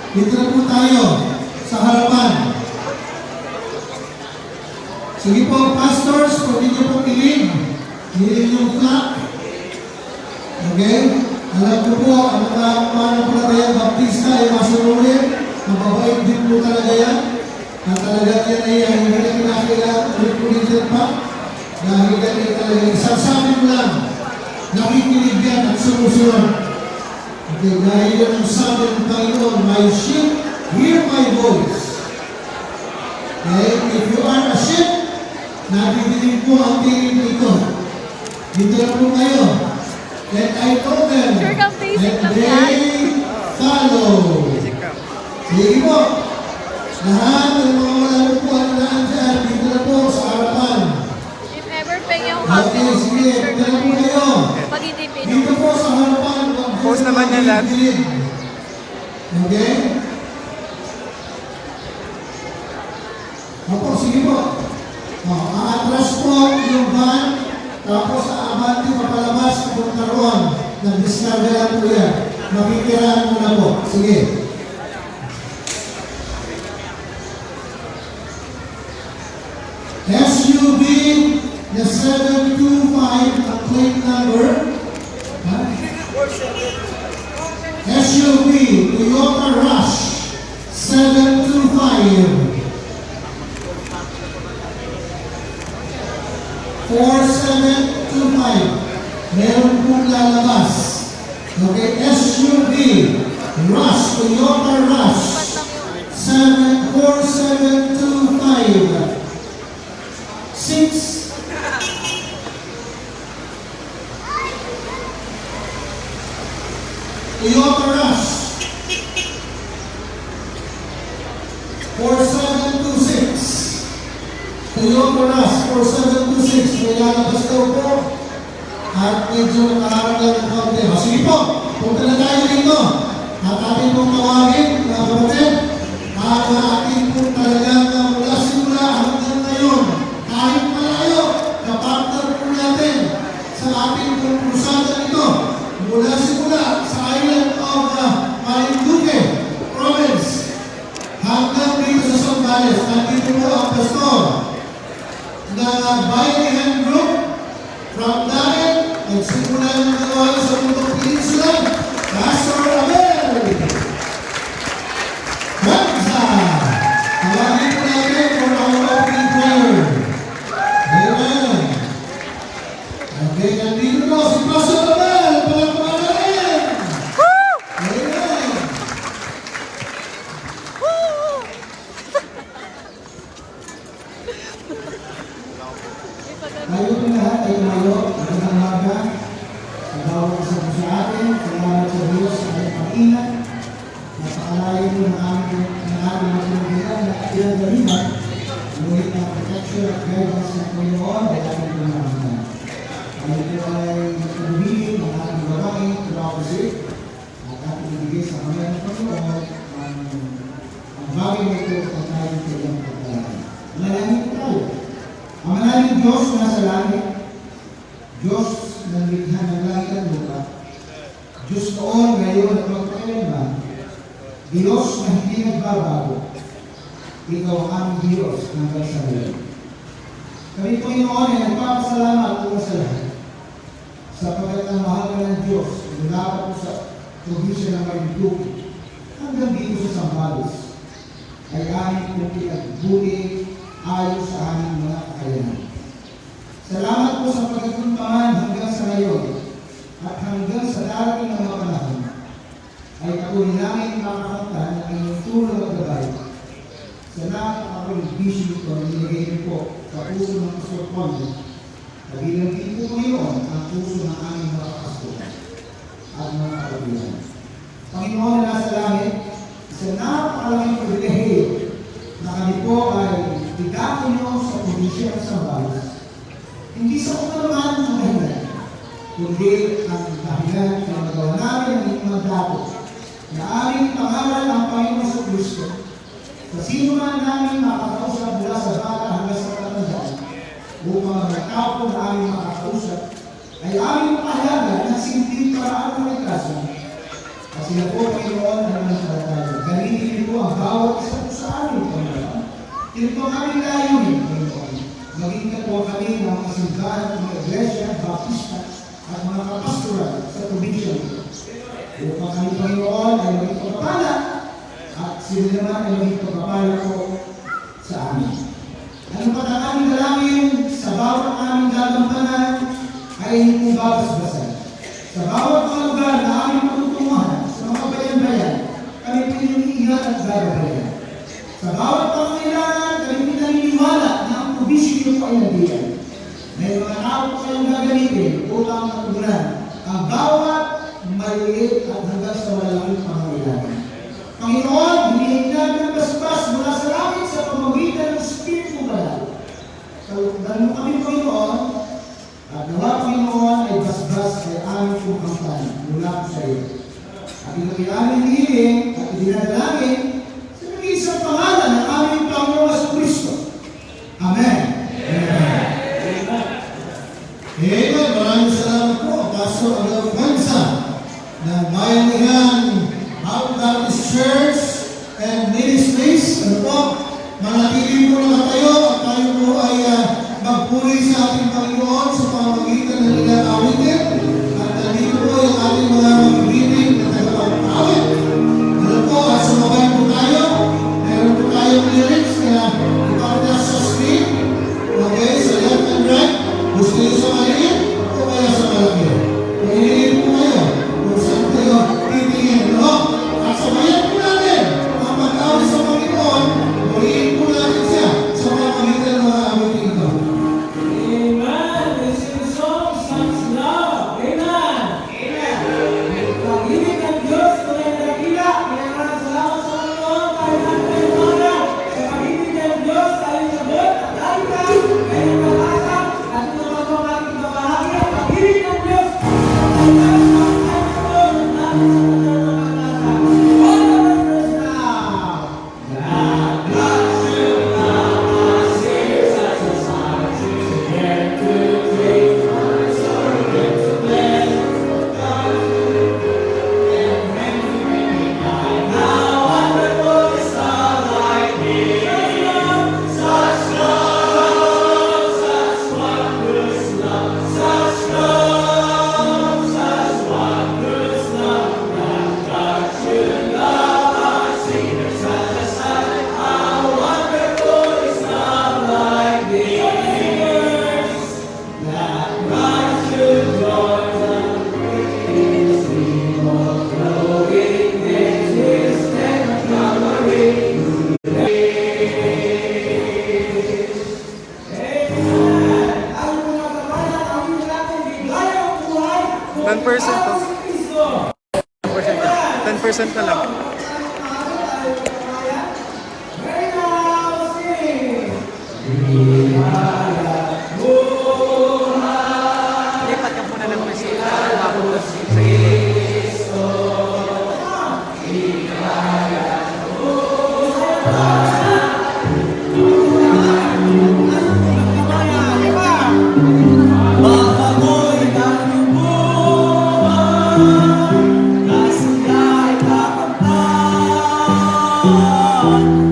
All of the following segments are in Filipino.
Dito na po tayo sa harapan. Sige po, pastors, pwede niyo po piling. Piling yung flag. Okay? Alam ko po, ang mga mananampalatayang Baptista ay masunurin. Mababait din po talaga yan. At talaga yan ay hindi na kinakailangan ulit-ulitin pa. Dahil yan ay talaga isasabi mo lang. Nakikinig yan at sumusunod. Okay, dahil yan ang sabi ng Panginoon, my sheep, hear my voice. Okay, if you are a sheep, nakikinig po ang tingin dito. Dito na po kayo. And I know them, and they follow. Sige po. Lahat ng mga malalupuan na andyan, dito na po sa harapan. If ever peng yung Okay, sige, dito na po kayo. pag hindi Dito po sa harapan. Post naman niya lahat. Okay? Opo, sige po. Aatras po yung van, tapos aabante papalabas kung karoon. Nag-discarga lang po yan. Makikiraan mo na po. Sige. SUV, the 725, ang plate number. SUV, Toyota Rush, 725. 4725. Meron pong lalabas. Okay, SUV, Rush, Toyota Rush, 4725. 6. Toyota Rush, 4726. Toyota Rush, 4726. May lalabas daw po. At medyo nakaharap lang ng kaunti. Sige po, punta na tayo dito. At ating pong tawagin, mga kapatid. At ating pong talagang mula simula hanggang ngayon, kahit malayo, kapartner po natin sa ating pong krusada nito. Mula simula sa island of Marinduque Province hanggang dito sa Zambales. Nandito po ang pastor na Bayanihan Group from Dagen. Nagsimula ng gawain sa Mundong Peninsula, Pastor Abel Banza. Tawagin po natin for our opening prayer. Amen. Okay, nandito po si Pastor Abel. Palakpakan natin. Amen. Tayo po lahat ay tumayo. Magandang umaga. Sa bawat isa po sa atin, salamat sa Diyos sa ating pag-ingat. Napakalayo po ng ating matulungan na pinagaliman. Ngunit ang protection at guidance ng Panginoon ay ating pinagaliman. Tayo po ay matulungin ng ating babae, Tumakosik, at ating ibigay sa kamay ng Panginoon ang bagay na ito at tayo po ang pagkalaan. Manalangin po tayo. Ang manaling Diyos na nasa langit, Diyos na likha ng langit at lupa, Diyos noon, ngayon at magpakailanman, Diyos na hindi nagbabago, Ikaw ang aming Diyos hanggang sa ngayon. Kami Panginoon ay nagpapasalamat po sa lahat, sapagkat ang mahal ka ng Diyos, mula po sa probinsya ng Marinduque, hanggang dito sa Zambales, ay aming pong pinagbuti ayos sa aming mga kakayanan. Salamat po sa pagkakunpangan hanggang sa ngayon at hanggang sa darating ng mga panahon ay patuloy namin makakanta ng inyong tulong at gabay sa napakakuling bisyo ito na nilagay niyo po sa puso ng Pastor Pondo na bilang din po ngayon ang puso ng aming mga pastor at mga kaibigan. Panginoon na nasa langit, sa napakalaking pribilehiyo na kami po ay idako nyo sa probinsya ng Zambales. Hindi sa kapaluan ng dahilan, kundi ang dahilan na magawa namin ang inyong mandato na aming pangalan ang Panginoon sa Kristo. Sa sino man namin makakausap mula sa bata hanggang sa katandaan, upang ang tao po na aming makakausap ay aming pahayagan ng simpleng paraan ng kaso. Kasi na po, Panginoon, ang mga tayo. Galitin Ito ang aming layunin, Panginoon. Maging katuwa kami ng mga simbahan at mga iglesia, baptista, at mga kapastoral sa probinsya nito. Upang kami, Panginoon, ay maging pagpapala at sila naman ay maging pagpapala ko sa amin. Ano pa ang aming dalangin sa bawat aming gagampanan ay hindi po babasbasan. Sa bawat mga lugar na aming patutunguhan sa mga bayan-bayan, kami pinag-iingat at gagabayan. Sa bawat pangailangan, kami pinaniniwala na ang probinsya niyo po ay nabiyay. May mga tao po kayong gagamitin upang matugunan ang bawat maliliit at hanggang sa malalaking pangailangan. Panginoon, hinihingi namin ang basbas mula sa langit sa pamamagitan ng Espiritu Banal. Kalugan mo kami, Panginoon, at nawa, Panginoon, ay basbas ay aming pumangkan mula sa iyo. At inamin hiling at idinadalangin sa nag-iisang pangalan ng aming Panginoon sa Kristo. Amen. Amen. Amen. Maraming salamat po, Pastor Adolfo Bansa ng Bayanihan Baptist Church and Ministries. Ano po, manatili po na tayo at tayo po ay magpuri sa ating Panginoon sa pamamagitan ng ilang awitin. At nandito po yung ating mga magigiting na tagapag-awit. Ano po, at sumabay po tayo. Meron po tayong lyrics na ipakita sa screen. Okay, sa left and right. Gusto nyo sa maliit o kaya sa malaki? Pagiging po kayo kung saan kayo titingin. No? At sabayan po natin ang pag-awit sa Panginoon. Purihin po natin siya sa pamamagitan ng mga awitin ito. Amen. This is the song, Son's Love. Amen. Amen. Pag-ibig ng Diyos, tunay na dakila. Kailangan salamat sa Panginoon kahit ang tayo mga. Sa pag-ibig ng Diyos, tayo sabot at alika. Kayo mag-asa at tumutong ating babahagi. Ang pag-ibig ng Diyos, tayo sa na lang. Lipat ka muna ng musik. Sa gilid.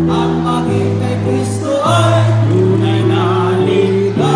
Ang maging kay Kristo ay tunay na ligaya.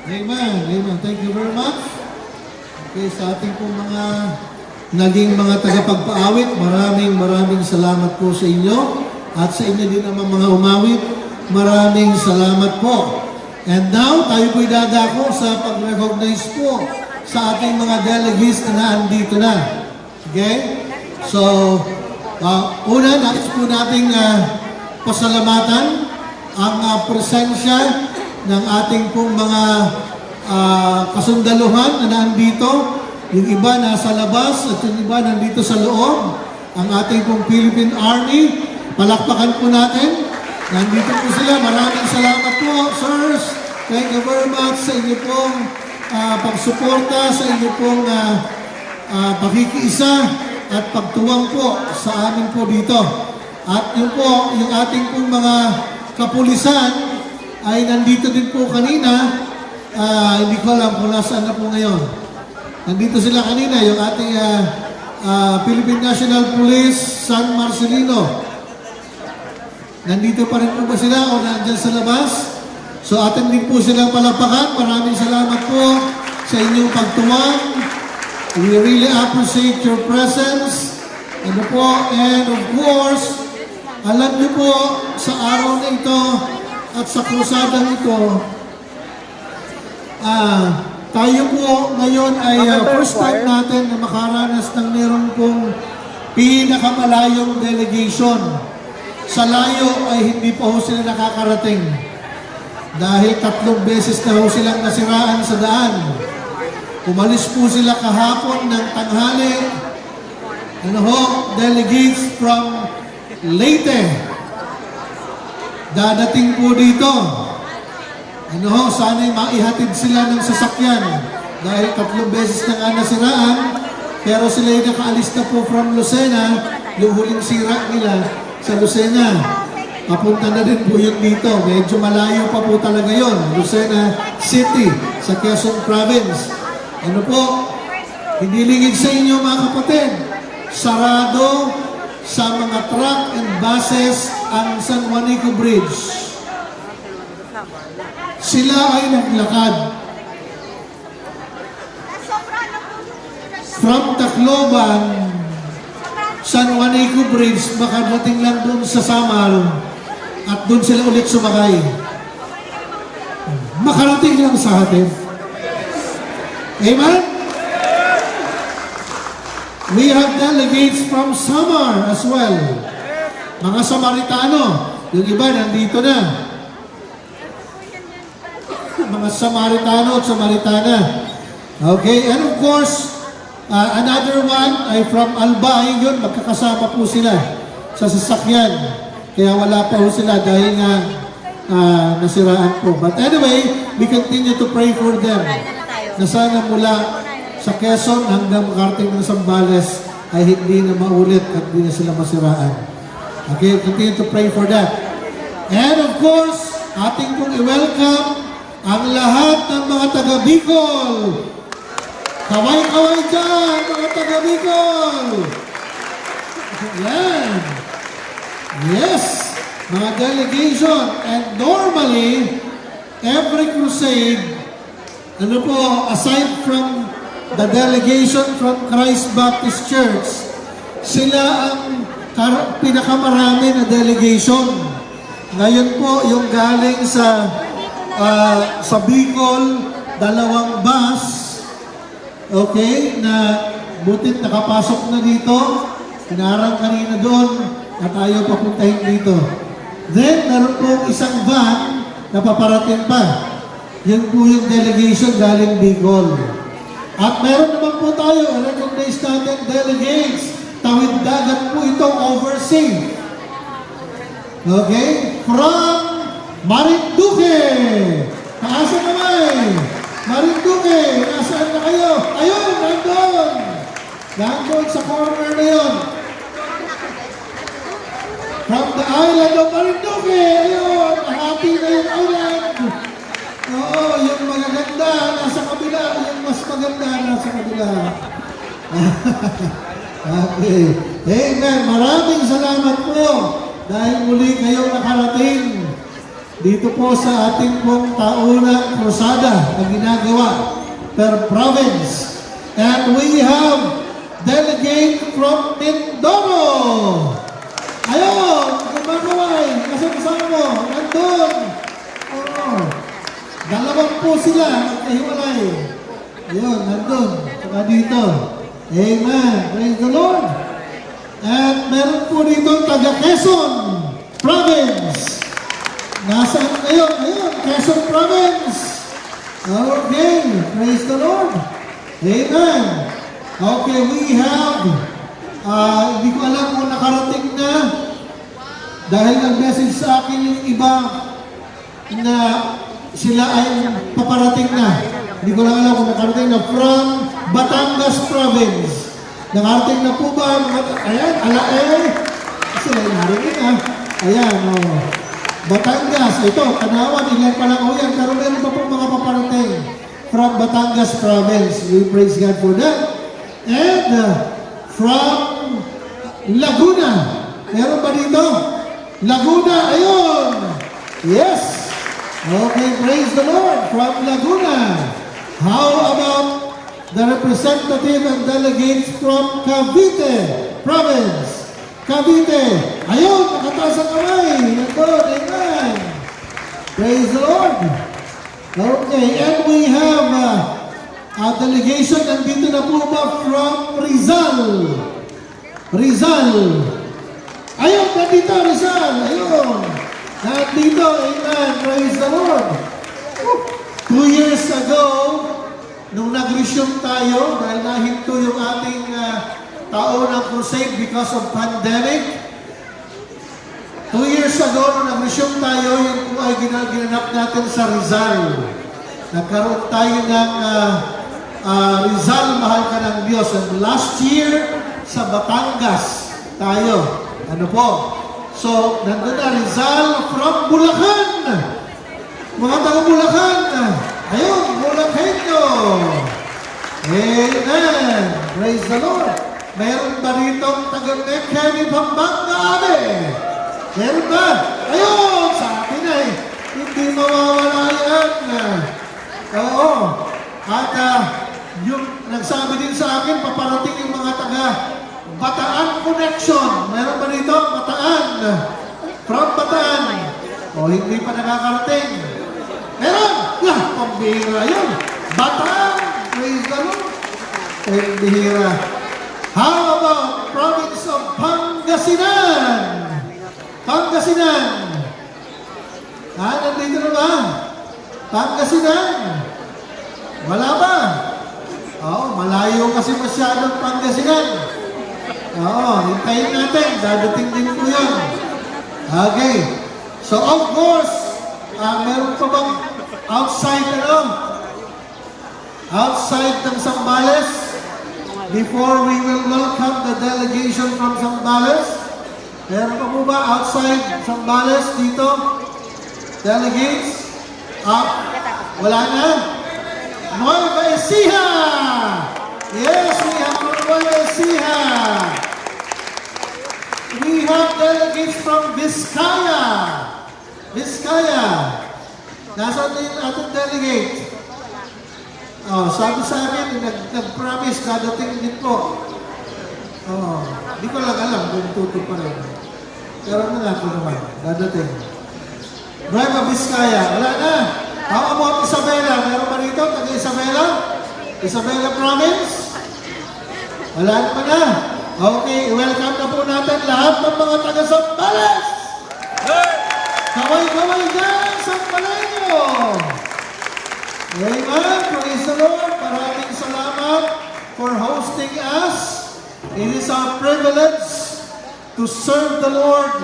Amen. Amen. Thank you very much. Okay, sa ating pong mga naging mga tagapagpaawit, maraming salamat po sa inyo. At sa inyo din naman mga umawit, maraming salamat po. And now, tayo po'y dadako sa pag-recognize po sa ating mga delegates na andito na. Okay? So, una, nais po nating pasalamatan ang presensya ng ating pong mga kasundaluhan na nandito. Yung iba nasa labas at yung iba nandito sa loob. Ang ating pong Philippine Army, palakpakan po natin. Nandito po sila. Maraming salamat po, sirs. Thank you very much sa inyo pong pagsuporta, sa inyo pong pakikiisa at pagtuwang po sa amin po dito. At yun po, yung ating pong mga kapulisan ay nandito din po kanina. Hindi ko alam kung nasaan na po ngayon. Nandito sila kanina, yung ating Philippine National Police San Marcelino. Nandito pa rin po ba sila o nandyan sa labas? So atin din po silang palakpakan. Maraming salamat po sa inyong pagtuwang. We really appreciate your presence. Ano po, and of course, alam niyo po sa araw na ito at sa krusadang ito, tayo po ngayon ay first time natin na makaranas ng meron pong pinakamalayong delegation. Sa layo ay hindi pa ho sila nakakarating. Dahil 3 beses na ho silang nasiraan sa daan. Umalis po sila kahapon ng tanghali. Ano ho, delegates from Leyte. Dadating po dito. Ano ho, sana'y maihatid sila ng sasakyan. Dahil 3 beses na nga nasiraan, pero sila yung nakaalis na po from Lucena, yung huling sira nila sa Lucena. Papunta na din po yun dito. Medyo malayo pa po talaga yun. Lucena City, sa Quezon Province. Ano po, hindi lingid sa inyo mga kapatid. Sarado sa mga truck and buses ang San Juanico Bridge. Sila ay naglakad from Tacloban, San Juanico Bridge, makadating lang doon sa Samar at doon sila ulit sumakay. Makarating lang sa atin. Amen? We have delegates from Samar as well. Mga Samaritano. Yung iba nandito na. Mga Samaritano at Samaritana. Okay, and of course, another one ay from Albay. Yun, magkakasama po sila sa sasakyan. Kaya wala pa po sila dahil nga nasiraan po. But anyway, we continue to pray for them. Na sana mula sa Quezon hanggang makarating ng Zambales ay hindi na maulit at hindi na sila masiraan. Okay, continue to pray for that. And of course, ating pong i-welcome ang lahat ng mga taga-Bicol. Kaway-kaway dyan, mga taga-Bicol! Yan! Yes! Mga delegation. And normally, every crusade, ano po, aside from the delegation from Christ Baptist Church, sila ang pinakamarami na delegation. Ngayon po, yung galing sa Bicol, 2 bus, okay, na butit nakapasok na dito, pinarang kanina doon, at ayaw papuntahin dito. Then, meron po isang van na paparating pa. Yan po yung delegation galing Bicol. At meron naman po tayo, recognize natin delegates. Tawid dagat po itong overseas. Okay? From Marinduque. Taas ang kamay. Marinduque. Nasaan na kayo? Ayun, nandun. Nandun sa corner na yun. From the island of Marinduque. Ayun, happy na yung island. Oo, yung magaganda nasa kabila. Yung mas maganda nasa kabila. Okay. Amen. Maraming salamat po dahil muli kayong nakarating dito po sa ating pong taunang krusada na ginagawa per province. And we have delegate from Mindoro. Ayun, kumagaway, kasama mo, nandun. Oo. Dalawang po sila, magkahiwalay. Ayun, nandun, saka dito. Amen. Praise the Lord. At meron po dito taga Quezon Province. Nasaan ngayon? Ayun, Quezon Province. Okay, praise the Lord. Amen. Okay, we have, hindi ko alam kung nakarating na dahil nag-message sa akin yung iba na sila ay paparating na. Hindi ko lang alam kung nakarating na from Batangas Province. Nakarating na po ba? Ayan, sila yung narinig Ayan, Batangas, ito, Kanawan, ilan pa lang yan, pero meron pa pong mga paparating from Batangas Province. We praise God for that. And from Laguna, meron ba dito? Laguna, ayun! Yes! Okay, praise the Lord from Laguna. How about the representative and delegates from Cavite Province? Cavite, ayun, nakataas ang kamay. Nandun, amen. Praise the Lord. Okay, and we have a delegation, nandito na po ba from Rizal? Rizal. Ayun, nandito, Rizal. Ayun. Nandito, amen. Praise the Lord. 2 years ago, nung nag-resume tayo, dahil nahinto yung ating taon ng crusade because of pandemic. 2 years ago, nung nag-resume tayo, yun po ay ginanap natin sa Rizal. Nagkaroon tayo ng Rizal, mahal ka ng Diyos. And last year, sa Batangas tayo. Ano po? So, nandun na Rizal from Bulacan. Mga taga Bulacan. Ayun, Bulacanyo. Amen. Praise the Lord. Meron ba rito taga-Mekhe ni Pampanga, Ate? Meron ba? Ayun, sa akin ay hindi mawawala yan. Oo. At yung nagsabi din sa akin, paparating yung mga taga Bataan Connection. Meron ba rito? Bataan. From Bataan. O, hindi pa nakakarating. Meron! Pambihira yun. Bataan. Praise the Lord. Pambihira. How about province of Pangasinan? Pangasinan. Nandito na ba? Pangasinan. Wala ba? Oo, malayo kasi masyadong Pangasinan. Oo, hintayin natin. Dadating din po yun. Okay. So, of course, meron pa bang outside outside ng Zambales? Before we will welcome the delegation from Zambales, meron pa po ba outside Zambales dito? Delegates? Wala na? Nueva Ecija! Yes, we have Nueva Ecija! We have delegates from Vizcaya! Vizcaya! Nasaan din ating delegate? Sabi sa akin, nag-promise, dadating din po. Hindi ko lang alam kung tuto pa rin. Pero na po naman, dadating. Nueva Vizcaya, wala na. How about Isabela? Meron ba rito? Taga Isabela? Isabela Province? Wala pa na. Okay, welcome na po natin lahat ng mga taga Zambales! Kaway-kaway dyan, Zambaleño! Amen. Praise the Lord. Maraming salamat for hosting us. It is our privilege to serve the Lord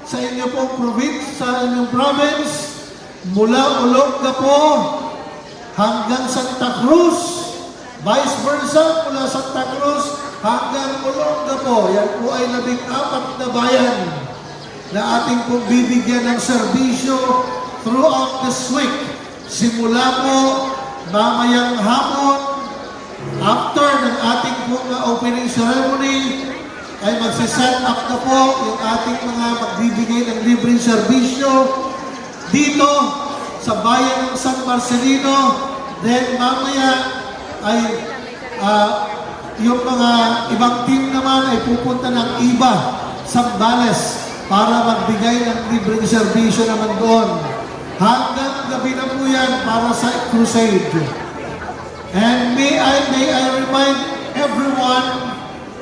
sa inyong pong province, sa inyong province, mula Olongapo hanggang Santa Cruz, vice versa, mula Santa Cruz hanggang Olongapo. Yan po ay 14 na bayan na ating pong bibigyan ng serbisyo throughout this week. Simula po mamayang hapon, after ng ating pong opening ceremony, ay magsiset up na po yung ating mga magbibigay ng libreng serbisyo. dito sa bayan ng San Marcelino. Then mamaya ay yung mga ibang team naman ay pupunta ng iba, Zambales, para magbigay ng libreng serbisyo naman doon. Hanggang gabi na po yan para sa crusade. And may I remind everyone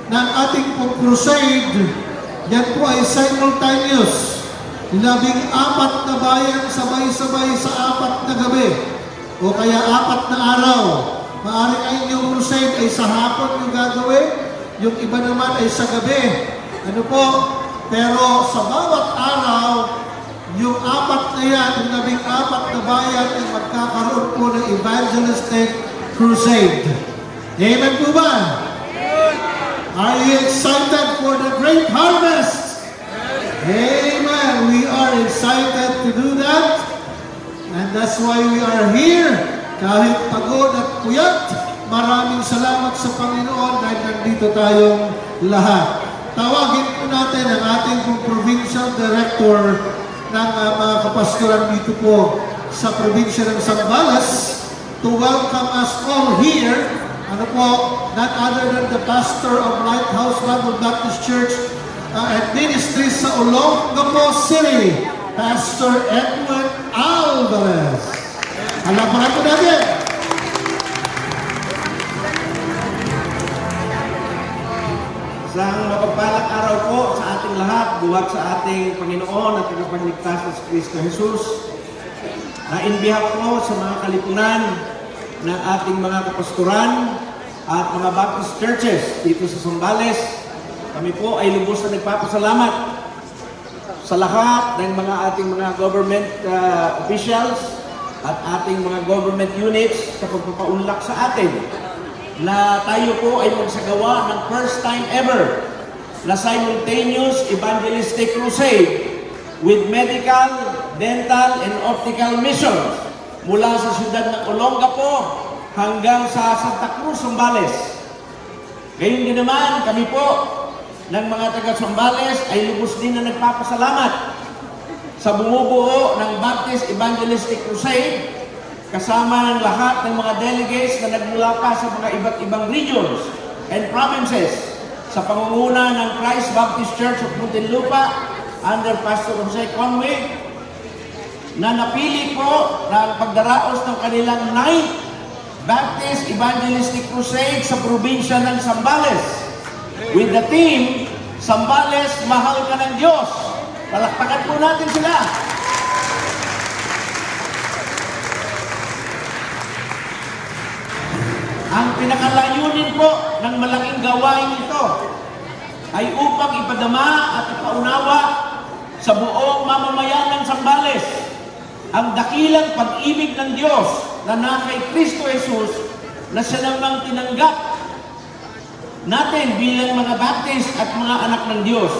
ng ating pong crusade, yan po ay simultaneous. 14 na bayan sabay-sabay sa 4 na gabi o kaya 4 na araw. Maaring ay yung crusade ay sa hapon yung gagawin, yung iba naman ay sa gabi. Ano po? Pero sa bawat araw, yung 4 na yan, yung 14 na bayan ay magkakaroon po ng evangelistic crusade. Amen po ba? Are you excited for the great harvest? Amen. We are excited to do that. And that's why we are here. Kahit pagod at puyat, maraming salamat sa Panginoon dahil nandito tayong lahat. Tawagin po natin ang ating provincial director ng mga kapastoran dito po sa probinsya ng Zambales to welcome us all here. Ano po, not other than the pastor of Lighthouse Bible Baptist Church and Ministries sa Olongapo City, Pastor Edwin Alvarez. Alapakan po natin. Isang mapagpalang araw po sa ating lahat, buwag sa ating Panginoon at tagapagligtas na si Kristo Jesus. Na in behalf po sa mga kalipunan ng ating mga kapastoran at mga Baptist churches dito sa Zambales, kami po ay lubos na nagpapasalamat sa lahat ng mga ating mga government officials at ating mga government units sa pagpapaunlak sa atin na tayo po ay magsagawa ng first time ever na simultaneous evangelistic crusade with medical, dental, and optical missions mula sa siyudad ng Olongapo hanggang sa Santa Cruz, Zambales. Gayon din naman kami po ng mga taga-Zambales ay lubos din na nagpapasalamat sa bumubuo ng Baptist Evangelistic Crusade kasama ng lahat ng mga delegates na nagmula pa sa mga iba't ibang regions and provinces sa pangunguna ng Christ Baptist Church of Muntinlupa under Pastor Jose Conway na napili po ng pagdaraos ng kanilang 9th Baptist Evangelistic Crusade sa probinsya ng Zambales with the theme, Zambales, Mahal Ka ng Diyos. Palakpakan po natin sila. Ang pinakalayunin po ng malaking gawain ito ay upang ipadama at ipaunawa sa buong mamamayan ng Zambales ang dakilang pag-ibig ng Diyos na kay Kristo Jesus na siya namang tinanggap natin bilang mga Baptist at mga anak ng Diyos.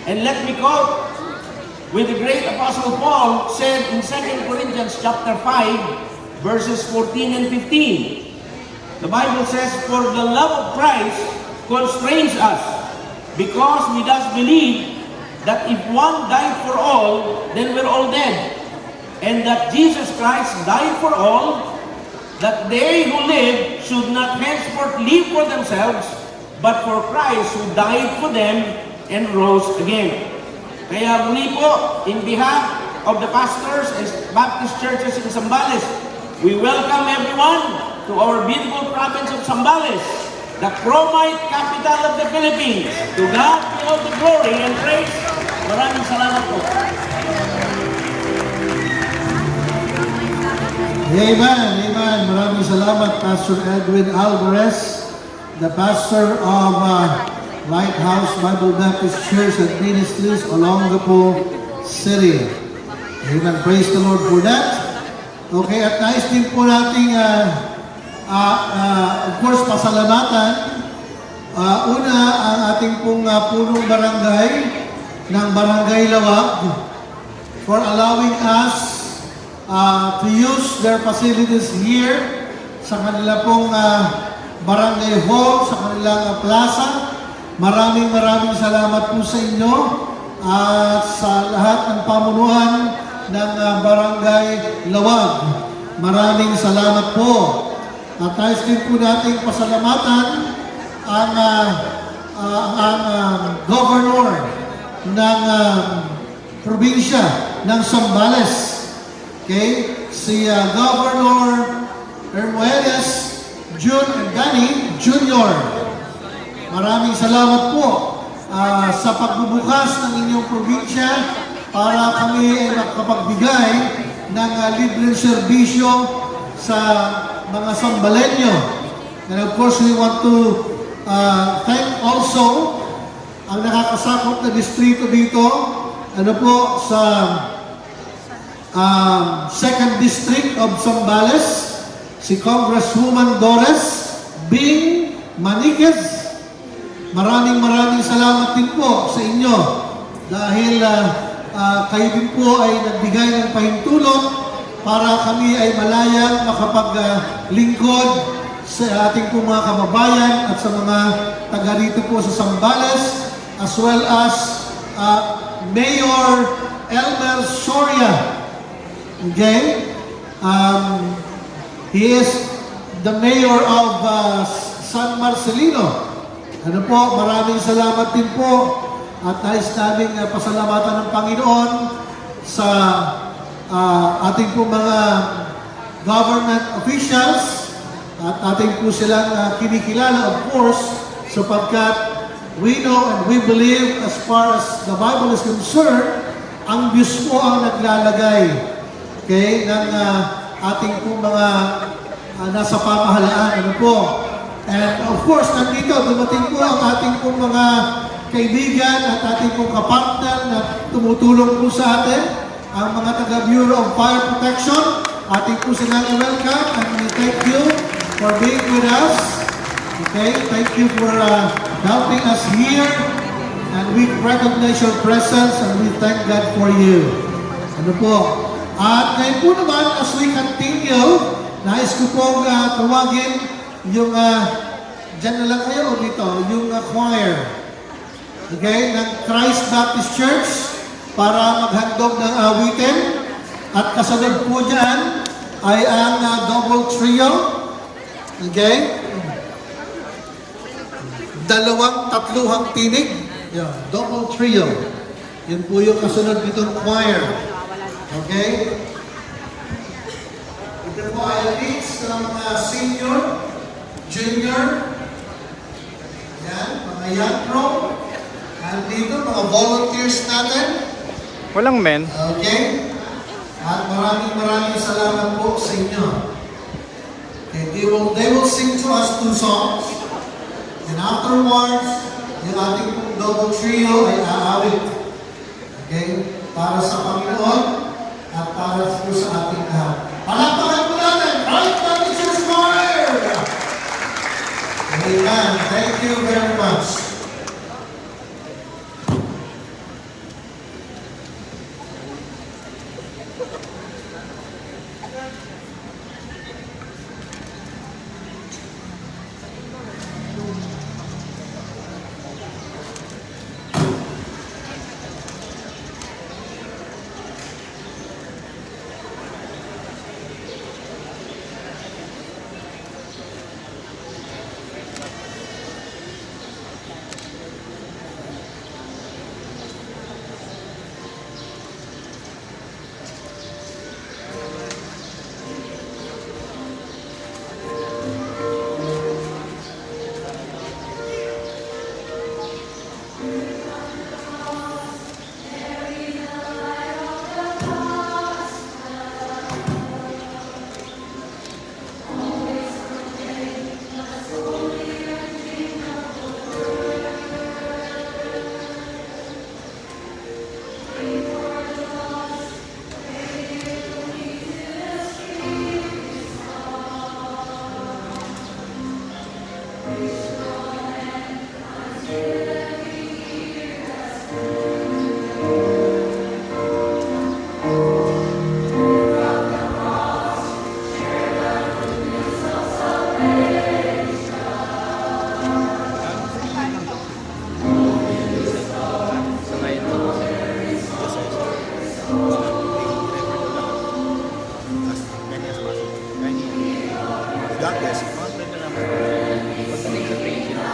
And let me quote with the great Apostle Paul said in 2 Corinthians chapter 5 verses 14 and 15. The Bible says, "For the love of Christ constrains us, because we thus believe that if one died for all, then we're all dead. And that Jesus Christ died for all, that they who live should not henceforth live for themselves, but for Christ who died for them and rose again." Kaya muli po, in behalf of the pastors and Baptist churches in Zambales, we welcome everyone to our beautiful province of Zambales, the Chromite capital of the Philippines. To God be all the glory and praise. Maraming salamat po. Amen, amen. Maraming salamat, Pastor Edwin Alvarez, the pastor of Lighthouse Bible Baptist Church and Ministries, Olongapo City. Amen. Praise the Lord for that. Okay, at nais din po nating, of course, pasalamatan. Una, ang ating pong punong barangay ng Barangay Lawag for allowing us to use their facilities here sa kanila pong barangay hall, sa kanilang plaza. Maraming salamat po sa inyo at sa lahat ng pamunuan ng Barangay Lawag. Maraming salamat po. At tayo din po nating pasalamatan ang governor ng probinsya ng Zambales. Okay? Si Governor Hermoedes Jun Dani Jr. Maraming salamat po sa pagbubukas ng inyong probinsya para kami ay makapagbigay ng libreng serbisyo sa mga Sambalenyo. And of course, we want to thank also ang nakakasakop na distrito dito, ano po, sa 2nd District of Zambales, si Congresswoman Doris Bing Maniquez. Maraming salamat din po sa inyo dahil kayo din po ay nagbigay ng pahintulot para kami ay malayang makapaglingkod sa ating po mga kababayan at sa mga taga rito po sa Zambales, as well as Mayor Elmer Soria. Okay? He is the mayor of San Marcelino. Ano po, maraming salamat din po at nais naming pasalamatan ng Panginoon sa ating po mga government officials at ating po silang kinikilala, of course, sapagkat we know and we believe as far as the Bible is concerned, ang Diyos po ang naglalagay, okay, ng ating po mga nasa pamahalaan. Ano po? And of course, nandito, dumating po ang ating pong mga kaibigan at ating pong kapartner na tumutulong po sa atin, ang mga taga-Bureau of Fire Protection. Ating po silang welcome and we thank you for being with us. Okay, thank you for helping us here and we recognize your presence and we thank God for you. Ano po? At ngayon po naman, as we continue, nais ko pong tawagin yung, dyan na lang kayo o dito, yung choir, okay, ng Christ Baptist Church para maghandog ng awitin. At kasunod po dyan ay ang double trio, okay, tatluhang tinig, yeah, double trio. Yun po yung kasunod nitong choir, okay. Ito po ay leads ng mga senior, junior, yan, mga young pro, and dito mga volunteers natin. Walang men. Okay? At maraming salamat po sa inyo. Okay, they will sing to us 2 songs, and afterwards, yung ating double trio ay aawit. Okay? Para sa Panginoon at para po sa ating lahat. Palakpakan po natin! Right Baptist Church Choir! Amen. Thank you very much. God bless you. Mga friend na naman. Pagdating sa creation ng